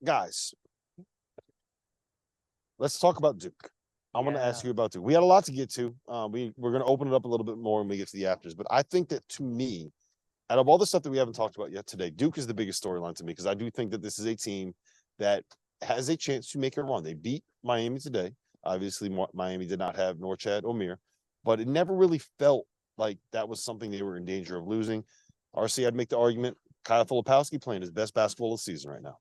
guys, let's talk about Duke. I want to ask you about Duke. We had a lot to get to. We're going to open it up a little bit more when we get to the afters. But I think that, to me, out of all the stuff that we haven't talked about yet today, Duke is the biggest storyline to me because I do think that this is a team that has a chance to make a run. They beat Miami today. Obviously, Miami did not have Norchad Omier, but it never really felt like that was something they were in danger of losing. RC, I'd make the argument Kyle Filipowski playing his best basketball of the season right now.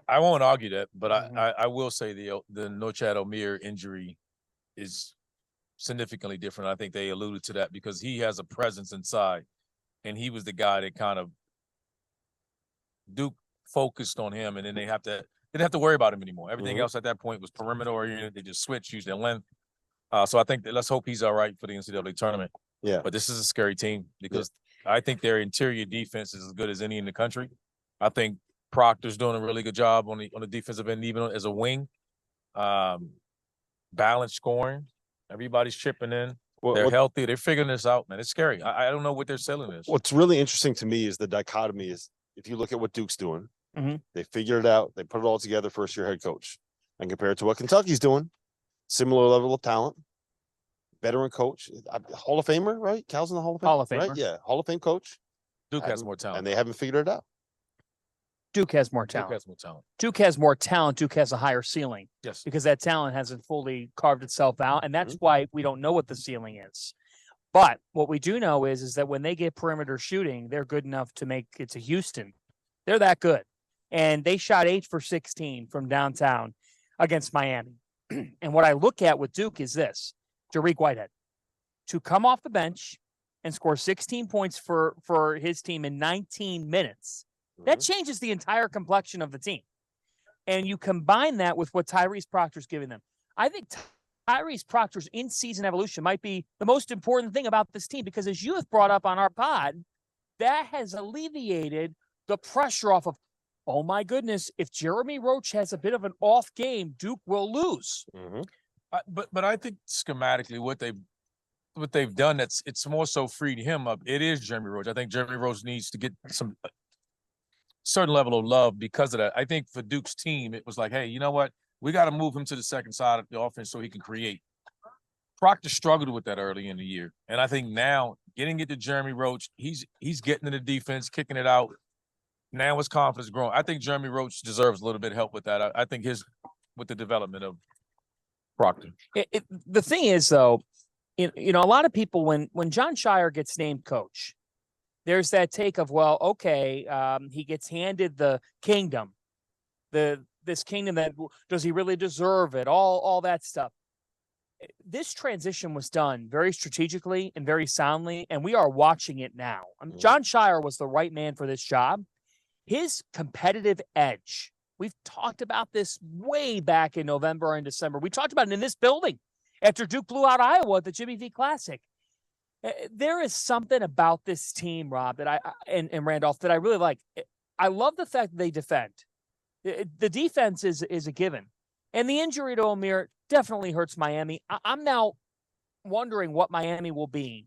I won't argue that, but I will say the Norchad Omier injury is significantly different. I think they alluded to that because he has a presence inside, and he was the guy that kind of Duke focused on him, and then they didn't have to worry about him anymore. Everything else at that point was perimeter oriented. They just switched, used their length. So I think let's hope he's all right for the NCAA tournament. Yeah, but this is a scary team because I think their interior defense is as good as any in the country. I think Proctor's doing a really good job on the defensive end, even as a wing. Balanced scoring. Everybody's chipping in. They're healthy. They're figuring this out, man. It's scary. I don't know what their ceiling is. What's really interesting to me is the dichotomy is if you look at what Duke's doing, they figured it out. They put it all together, first-year head coach. And compared to what Kentucky's doing, similar level of talent, veteran coach, Hall of Famer, right? Cal's in the Hall of Fame? Hall of Famer. Right? Yeah, Hall of Fame coach. Duke has more talent. And they haven't figured it out. Duke has more talent. Duke has more talent. Duke has more talent. Duke has a higher ceiling. Yes. Because that talent hasn't fully carved itself out. And that's why we don't know what the ceiling is. But what we do know is that when they get perimeter shooting, they're good enough to make it to Houston. They're that good. And they shot 8 for 16 from downtown against Miami. And what I look at with Duke is this, Dariq Whitehead, to come off the bench and score 16 points for his team in 19 minutes. That changes the entire complexion of the team. And you combine that with what Tyrese Proctor's giving them. I think Tyrese Proctor's in-season evolution might be the most important thing about this team because, as you have brought up on our pod, that has alleviated the pressure off of, oh my goodness, if Jeremy Roach has a bit of an off game, Duke will lose. But I think schematically what they've done, it's more so freed him up. It is Jeremy Roach. I think Jeremy Roach needs to get some certain level of love because of that. I think for Duke's team, it was like, hey, you know what? We got to move him to the second side of the offense so he can create. Proctor struggled with that early in the year. And I think now getting it to Jeremy Roach, he's getting in the defense, kicking it out. Now his confidence growing. I think Jeremy Roach deserves a little bit of help with that. I think with the development of Proctor. The thing is, though, a lot of people, when John Shire gets named coach, there's that take of, well, okay, he gets handed the kingdom, this kingdom that does he really deserve it? All that stuff. This transition was done very strategically and very soundly, and we are watching it now. John Shire was the right man for this job. His competitive edge. We've talked about this way back in November and December. We talked about it in this building after Duke blew out Iowa at the Jimmy V Classic. There is something about this team, Rob, that and Randolph, that I really like. I love the fact that they defend. The defense is a given. And the injury to Omier definitely hurts Miami. I'm now wondering what Miami will be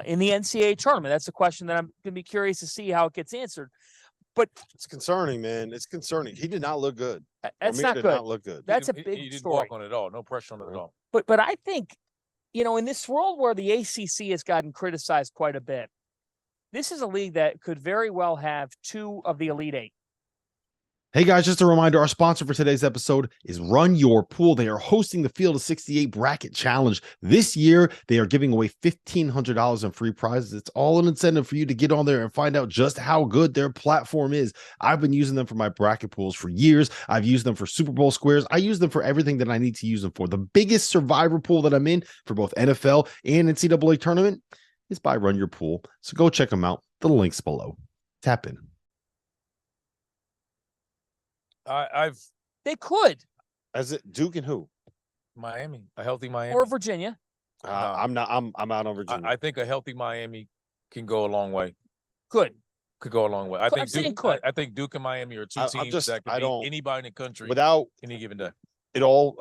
in the NCAA tournament. That's a question that I'm going to be curious to see how it gets answered. But it's concerning, man. It's concerning. He did not look good. That's Omier not did good. not look good. That's a He big didn't story. walk on it at all. No pressure on it at all. But I think, in this world where the ACC has gotten criticized quite a bit, this is a league that could very well have 2 of the Elite 8. Hey guys, just a reminder, our sponsor for today's episode is Run Your Pool. They are hosting the Field of 68 Bracket Challenge. This year, they are giving away $1,500 in free prizes. It's all an incentive for you to get on there and find out just how good their platform is. I've been using them for my bracket pools for years. I've used them for Super Bowl squares. I use them for everything that I need to use them for. The biggest survivor pool that I'm in for both NFL and NCAA tournament is by Run Your Pool. So go check them out. The link's below. Tap in. They could. As it Duke and who? Miami, a healthy Miami. Or Virginia. I'm out on Virginia. I think a healthy Miami can go a long way. Could go a long way. I think Duke and Miami are 2 teams that can beat anybody in the country without any given day. It all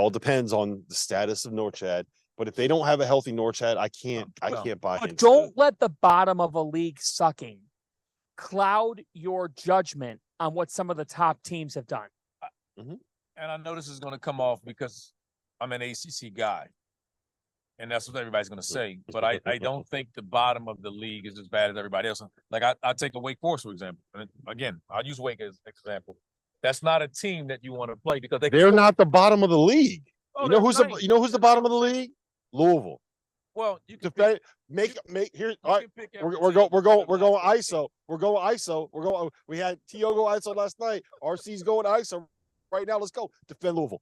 depends on the status of Norchad. But if they don't have a healthy Norchad, I can't buy But into don't it. let the bottom of a league sucking cloud your judgment on what some of the top teams have done. And I know this is going to come off because I'm an ACC guy, and that's what everybody's going to say. But I don't think the bottom of the league is as bad as everybody else. Like I take a Wake Forest, for example. And again, I'll use Wake as an example. That's not a team that you want to play because They're not the bottom of the league. Oh, You know who's nice. the the bottom of the league? Louisville. Well, you can Defend, make here. you All right, can pick every we're team. going But not every ISO. We're going ISO. We're going. We had T.O. go ISO last night. RC's going ISO right now. Let's go defend Louisville.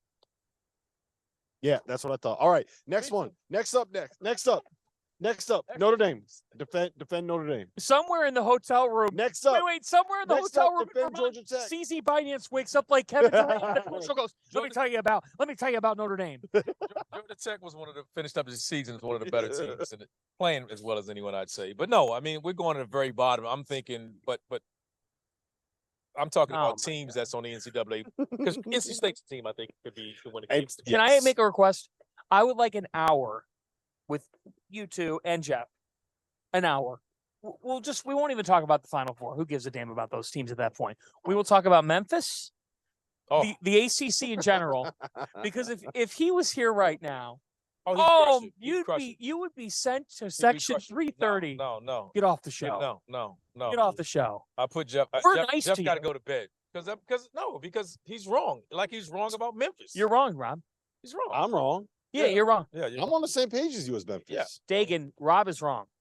Yeah, that's what I thought. All right, next one. Next up. Notre Dame. Defend Notre Dame. Somewhere in the hotel room. Next up. Wait, somewhere in the Next hotel up, room. defend Georgia Tech. CZ Binance wakes up like Kevin Durant. And the commercial goes, let me tell you about Notre Dame. Georgia Tech was finished up the season as one of the better teams and playing as well as anyone, I'd say. But no, I mean, we're going to the very bottom. I'm thinking, but I'm talking about teams that's on the NCAA because NC State's team, I think, could win a game. Can I make a request? I would like an hour with you two and Jeff. An hour. We won't even talk about the Final Four. Who gives a damn about those teams at that point? We will talk about Memphis, the ACC in general, because if he was here right now, you would be sent to section 330. No. Get off the show. No. Get off the show. I put Jeff. We're nice Jeff to got to you. go to bed because he's wrong. Like he's wrong about Memphis. You're wrong, Rob. He's wrong. I'm wrong. Yeah, you're wrong. Yeah, I'm on the same page as you as Memphis. Yeah. Dagan, Rob is wrong.